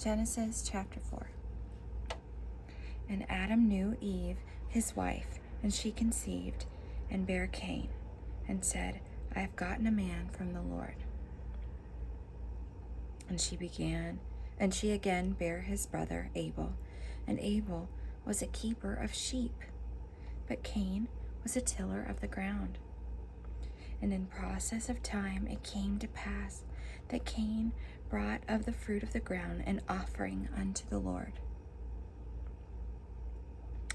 Genesis chapter 4. And Adam knew Eve, his wife, and she conceived and bare Cain, and said, I have gotten a man from the Lord. And she again bare his brother Abel, and Abel was a keeper of sheep, but Cain was a tiller of the ground. And in process of time it came to pass that Cain brought of the fruit of the ground an offering unto the Lord.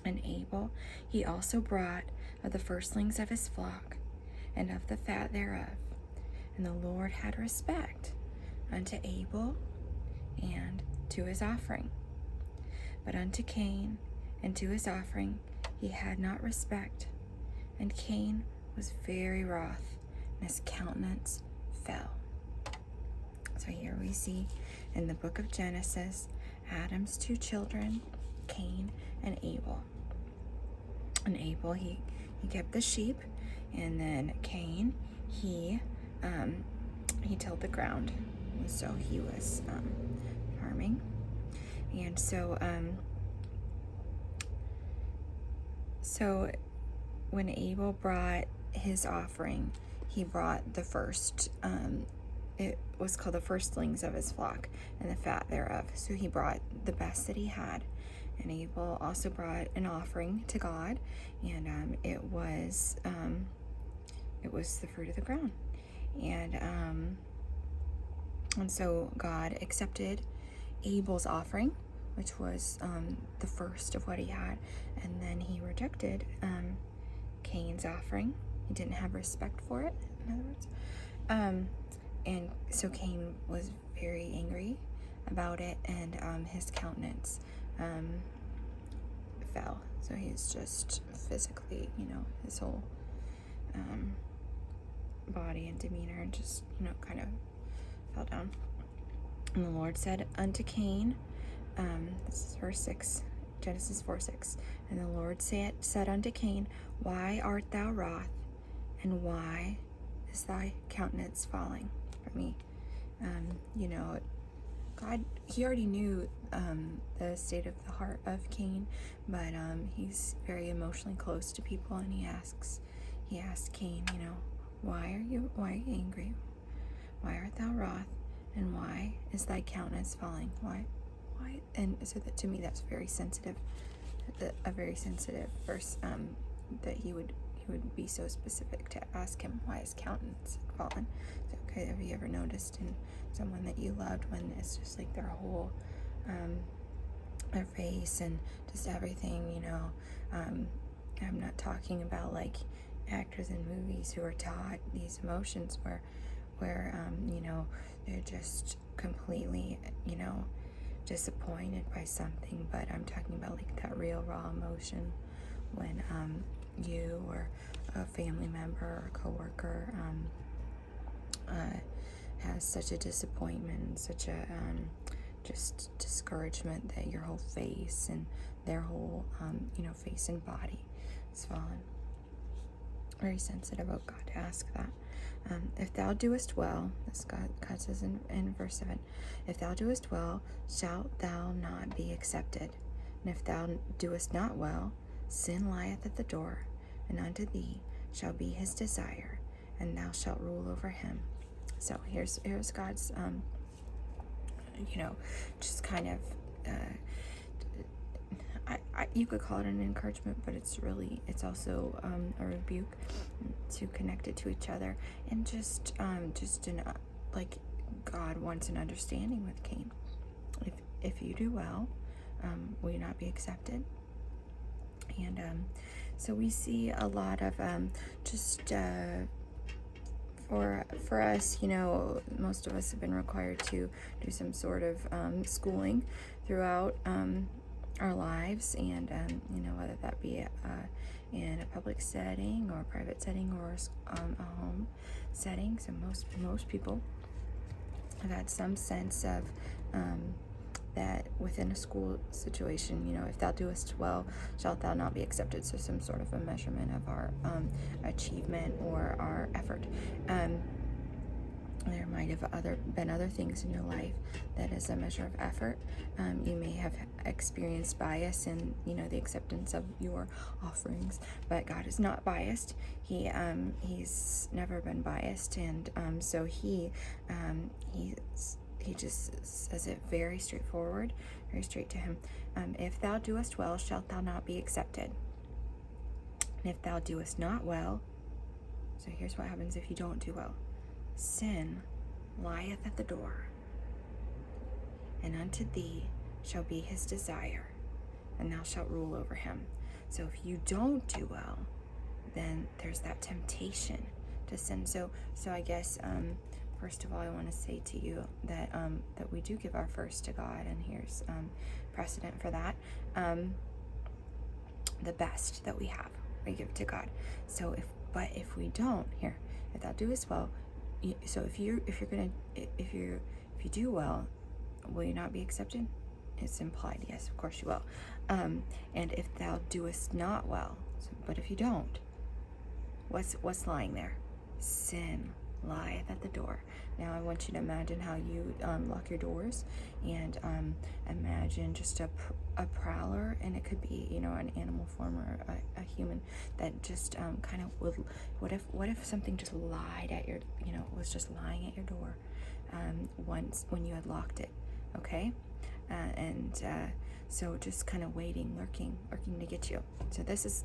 And Abel he also brought of the firstlings of his flock, and of the fat thereof. And the Lord had respect unto Abel and to his offering. But unto Cain and to his offering he had not respect. And Cain was very wroth, and his countenance fell. So here we see in the book of Genesis, Adam's two children, Cain and Abel. And Abel, he kept the sheep, and then Cain, he tilled the ground. And so he was farming. And so when Abel brought his offering, he brought the first, it was called the firstlings of his flock and the fat thereof. So he brought the best that he had. And Abel also brought an offering to God, and it was the fruit of the ground. And so God accepted Abel's offering, which was the first of what he had, and then he rejected Cain's offering. He didn't have respect for it, in other words. And so Cain was very angry about it, and his countenance fell. So he's just physically, his whole body and demeanor just, kind of fell down. And the Lord said unto Cain, this is verse 6, Genesis 4:6. And the Lord said unto Cain, why art thou wroth, and why is thy countenance falling from me? God, he already knew the state of the heart of Cain, but he's very emotionally close to people, and he asked Cain, why are you angry? Why art thou wroth, and why is thy countenance falling? Why? And so that, to me, that's very sensitive, a very sensitive verse, that he would be so specific to ask him why his countenance had fallen. So, okay, have you ever noticed in someone that you loved when it's just like their whole, their face and just everything, I'm not talking about like actors in movies who are taught these emotions where they're just completely, disappointed by something, but I'm talking about like that real raw emotion when you or a family member or coworker has such a disappointment, such a just discouragement that your whole face and their whole face and body is fallen. Very sensitive of God to ask that. If thou doest well, this God says in verse 7, if thou doest well, shalt thou not be accepted. And if thou doest not well, sin lieth at the door, and unto thee shall be his desire, and thou shalt rule over him. So here's God's, just kind of, you could call it an encouragement, but it's also a rebuke to connect it to each other, and just like God wants an understanding with Cain. If you do well, will you not be accepted? And so we see a lot of for us, most of us have been required to do some sort of schooling throughout our lives, and whether that be in a public setting or a private setting or a home setting. So most people have had some sense of that within a school situation, if thou doest well, shalt thou not be accepted. So some sort of a measurement of our achievement or our effort. There might have been other things in your life that is a measure of effort. You may have experienced bias in, the acceptance of your offerings, but God is not biased. He's never been biased, and so he just says it very straightforward, very straight to him. If thou doest well, shalt thou not be accepted. And if thou doest not well, so here's what happens if you don't do well. Sin lieth at the door, and unto thee shall be his desire, and thou shalt rule over him. So if you don't do well, then there's that temptation to sin. So I guess first of all, I want to say to you that that we do give our first to God, and here's precedent for that. The best that we have, we give to God. So if we don't, if thou doest well. So if you do well, will you not be accepted? It's implied, yes, of course you will. And if thou doest not well, but if you don't, what's lying there? Sin lieth at the door. Now I want you to imagine how you lock your doors, and imagine just a prowler, and it could be an animal form or a human that just kind of would. What if something just lied at your was just lying at your door once when you had locked it, okay? So just kind of waiting, lurking to get you. So this is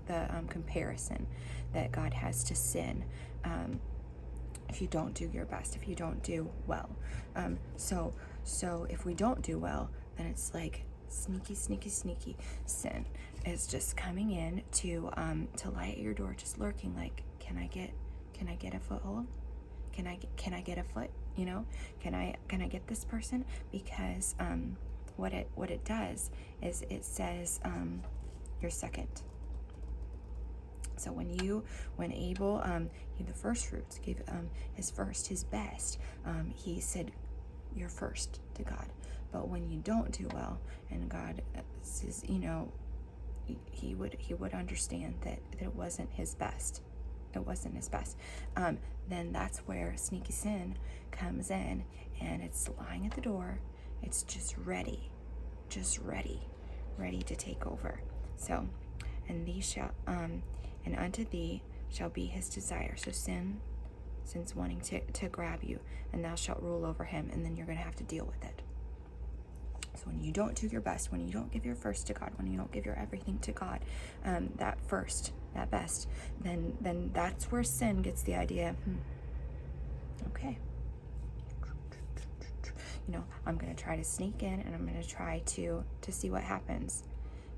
the comparison that God has to sin. If you don't do your best, if you don't do well. So if we don't do well, then it's like sneaky sin is just coming in to lie at your door, just lurking, like, can I get a foothold? Can I get a foot? Can I get this person? Because what it does is it says you're second. So when Abel, the first fruits, gave his best, he said, you're first to God. But when you don't do well, and God says, he would understand that it wasn't his best. It wasn't his best. Then that's where sneaky sin comes in, and it's lying at the door. It's just ready to take over. So, and thee shall, and unto thee shall be his desire. So sin's wanting to grab you, and thou shalt rule over him, and then you're going to have to deal with it. So when you don't do your best, when you don't give your first to God, when you don't give your everything to God, that best, then that's where sin gets the idea, okay, I'm going to try to sneak in, and I'm going to try to see what happens,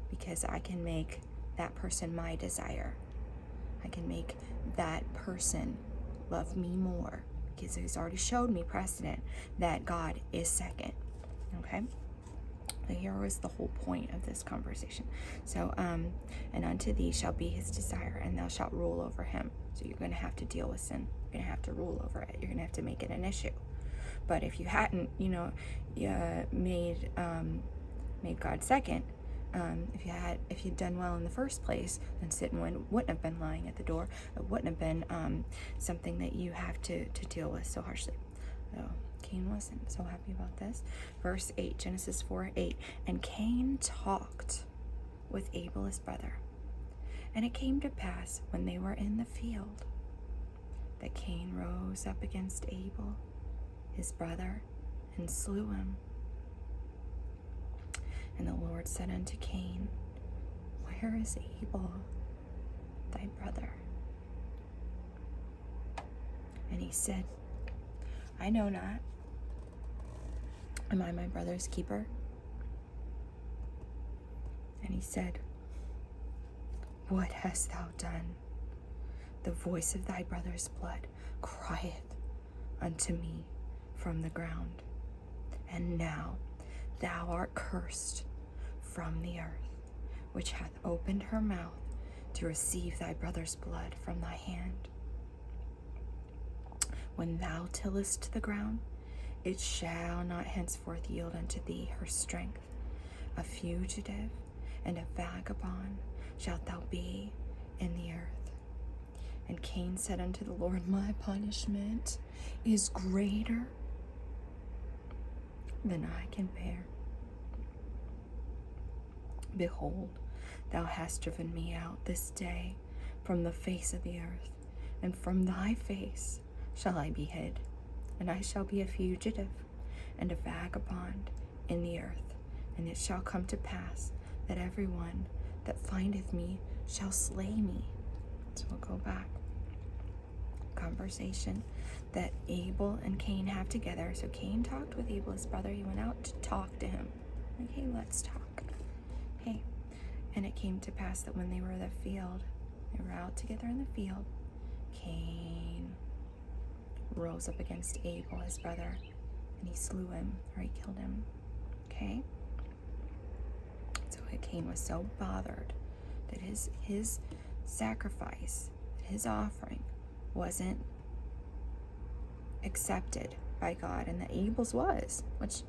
because I can make that person my desire. I can make that person love me more, because he's already showed me precedent that God is second. Okay? So here was the whole point of this conversation. So, and unto thee shall be his desire, and thou shalt rule over him. So you're going to have to deal with sin. You're going to have to rule over it. You're going to have to make it an issue. But if you hadn't, made God second, if you'd done well in the first place, then sin wouldn't have been lying at the door. It wouldn't have been something that you have to deal with so harshly. So Cain wasn't so happy about this. Verse 8, Genesis 4:8. And Cain talked with Abel his brother. And it came to pass, when they were in the field, that Cain rose up against Abel his brother, and slew him. And the Lord said unto Cain, where is Abel thy brother? And he said, I know not. Am I my brother's keeper? And he said, what hast thou done? The voice of thy brother's blood crieth unto me from the ground. And now thou art cursed from the earth, which hath opened her mouth to receive thy brother's blood from thy hand. When thou tillest the ground, it shall not henceforth yield unto thee her strength. A fugitive and a vagabond shalt thou be in the earth. And Cain said unto the Lord, my punishment is greater than I can bear. Behold, thou hast driven me out this day from the face of the earth, and from thy face shall I be hid, and I shall be a fugitive and a vagabond in the earth. And it shall come to pass that every one that findeth me shall slay me. So we'll go back. Conversation that Abel and Cain have together. So Cain talked with Abel, his brother. He went out to talk to him. Like, hey, let's talk. Hey. And it came to pass that when they were in the field, they were out together in the field, Cain rose up against Abel, his brother, and he slew him, or he killed him. Okay? So Cain was so bothered that his sacrifice, his offering, wasn't accepted by God, and that Abel's was, which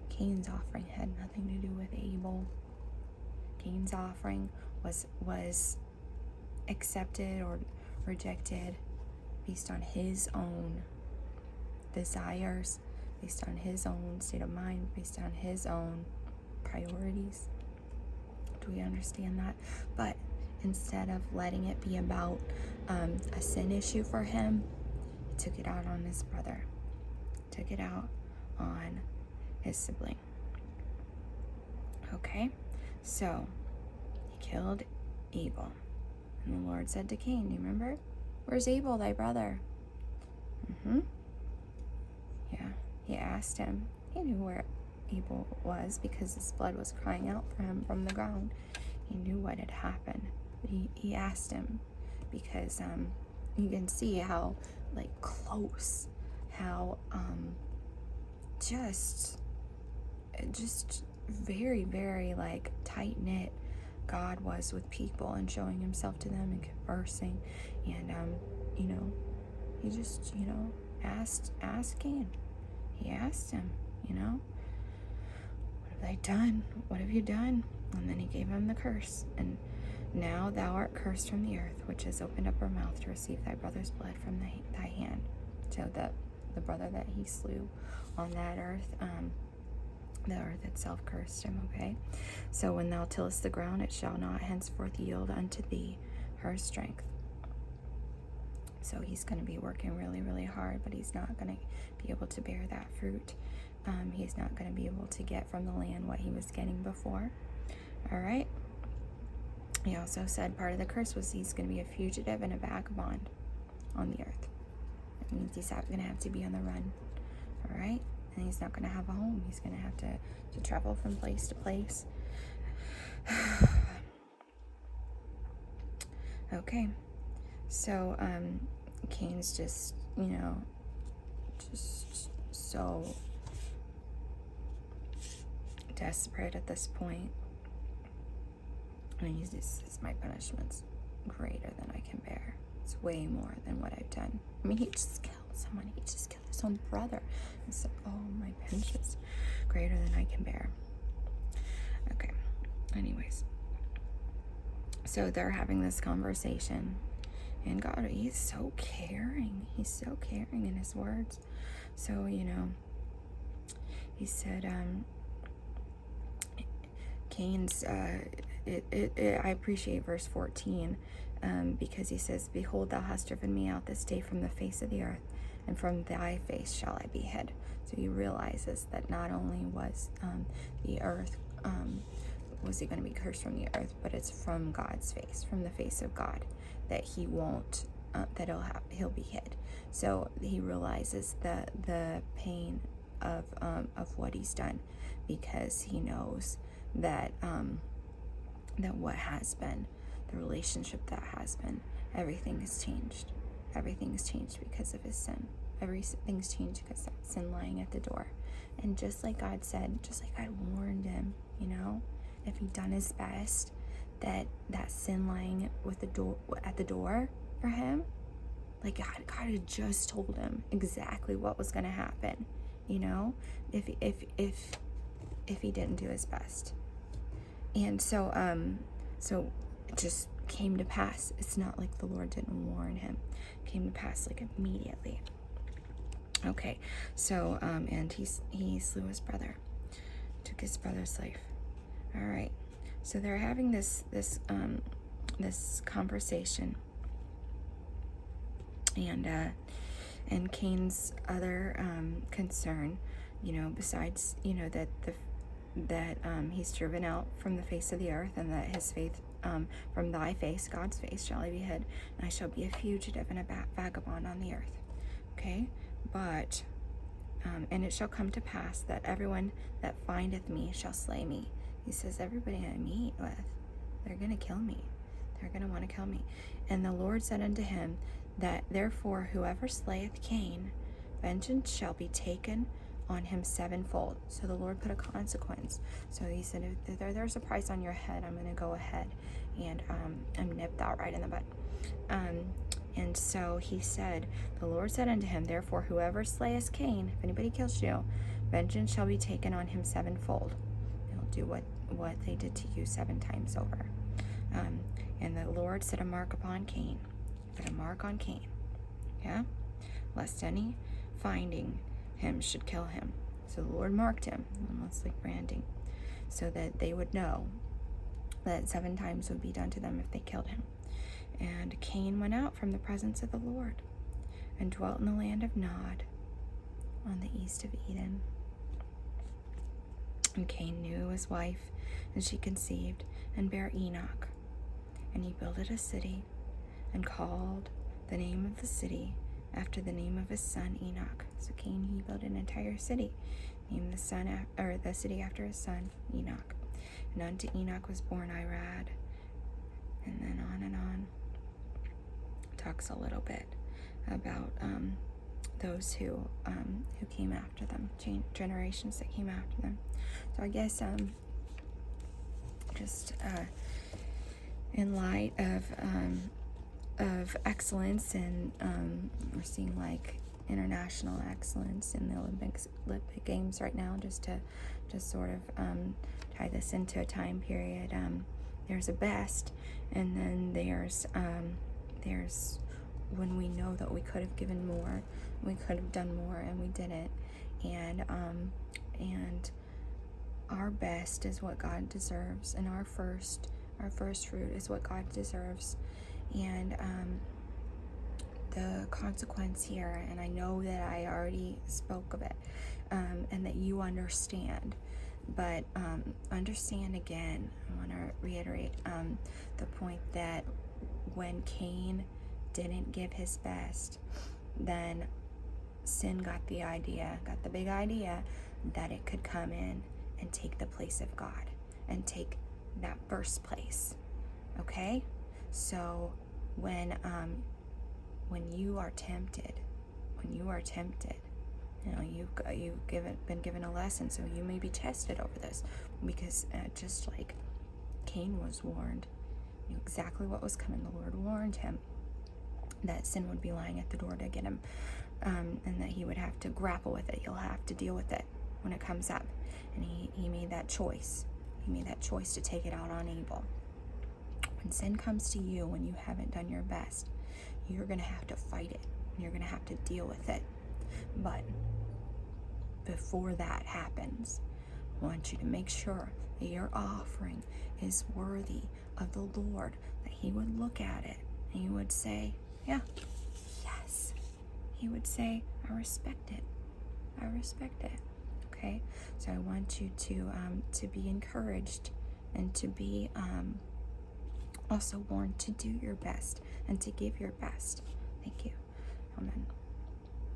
Cain's offering had nothing to do with Abel. Cain's offering was accepted or rejected based on his own desires, based on his own state of mind, based on his own priorities. Do we understand that? But instead of letting it be about a sin issue for him, he took it out on his brother, took it out on his sibling. Okay? So, he killed Abel. And the Lord said to Cain, do you remember? Where's Abel, thy brother? Yeah, he asked him. He knew where Abel was because his blood was crying out for him from the ground. He knew what had happened. But he asked him because you can see how, like, close, how just very, very, like, tight-knit God was with people and showing himself to them and conversing. And he just asked Cain. He asked him, what have I done? What have you done? And then he gave him the curse. And now thou art cursed from the earth, which has opened up her mouth to receive thy brother's blood from thy hand. So the brother that he slew on that earth, the earth itself cursed him, okay? So when thou tillest the ground, it shall not henceforth yield unto thee her strength. So he's going to be working really, really hard, but he's not going to be able to bear that fruit. He's not going to be able to get from the land what he was getting before. All right? He also said part of the curse was he's going to be a fugitive and a vagabond on the earth. It means he's going to have to be on the run. All right? And he's not going to have a home. He's going to have to travel from place to place. Okay. So, Cain's just so desperate at this point. And he's just, my punishment's greater than I can bear. It's way more than what I've done. I mean, he just killed someone. He just killed his own brother. And so, my punishment's greater than I can bear. Okay. Anyways. So they're having this conversation. And God, he's so caring. He's so caring in his words. So, he said, Cain's, I appreciate verse 14, because he says, behold, thou hast driven me out this day from the face of the earth, and from thy face shall I be hid. So he realizes that not only was the earth, was he going to be cursed from the earth, but it's from God's face, from the face of God, that he won't, that he'll be hid. So he realizes the pain of what he's done, because he knows that that what has been, the relationship that has been, everything has changed. Everything's changed because of his sin. Everything's changed because of sin lying at the door. And just like God said, just like God warned him, if he'd done his best, that sin lying with the door at the door for him, like God had just told him exactly what was going to happen, if he didn't do his best. And so just came to pass. It's not like the Lord didn't warn him. It came to pass like immediately. Okay, so and he slew his brother, took his brother's life. All right, so they're having this conversation, and Cain's other concern, besides that he's driven out from the face of the earth, and that his faith from thy face, God's face, shall I be hid, and I shall be a fugitive and a vagabond on the earth. Okay, but and it shall come to pass that everyone that findeth me shall slay me. He says, everybody I meet with, they're going to kill me. They're going to want to kill me. And the Lord said unto him, that therefore whoever slayeth Cain, vengeance shall be taken on him sevenfold. So the Lord put a consequence. So he said, if there's a price on your head, I'm going to go ahead and nip that right in the bud. And so he said, the Lord said unto him, therefore whoever slayeth Cain, if anybody kills you, vengeance shall be taken on him sevenfold. They'll do what they did to you 7 times over. And the Lord set a mark upon Cain. Put a mark on Cain. Yeah? Lest any finding him should kill him. So the Lord marked him, almost like branding, so that they would know that 7 times would be done to them if they killed him. And Cain went out from the presence of the Lord and dwelt in the land of Nod on the east of Eden. And Cain knew his wife, and she conceived and bare Enoch. And he builded a city and called the name of the city after the name of his son Enoch. So Cain, he built an entire city, named the city after his son Enoch. And unto Enoch was born Irad. And then on and on. Talks a little bit about those who came after them, generations that came after them. So I guess just in light of excellence, and we're seeing like international excellence in the Olympic Games right now, just to sort of tie this into a time period. There's a best, and then there's when we know that we could have given more, we could have done more, and we didn't. And our best is what God deserves, and our first fruit is what God deserves. And the consequence here, and I know that I already spoke of it, and that you understand, but understand again, I want to reiterate the point that when Cain didn't give his best, then sin got the big idea that it could come in and take the place of God and take that first place. Okay? So when you are tempted, you've been given a lesson, so you may be tested over this, because just like Cain was warned, knew exactly what was coming. The Lord warned him that sin would be lying at the door to get him, and that he would have to grapple with it. He'll have to deal with it when it comes up. And he made that choice. He made that choice to take it out on Abel. When sin comes to you, when you haven't done your best, you're going to have to fight it. You're going to have to deal with it. But before that happens, I want you to make sure that your offering is worthy of the Lord, that he would look at it and he would say, yeah, yes. He would say, I respect it. I respect it. Okay? So I want you to be encouraged, and to be also warned to do your best and to give your best. Thank you. Amen.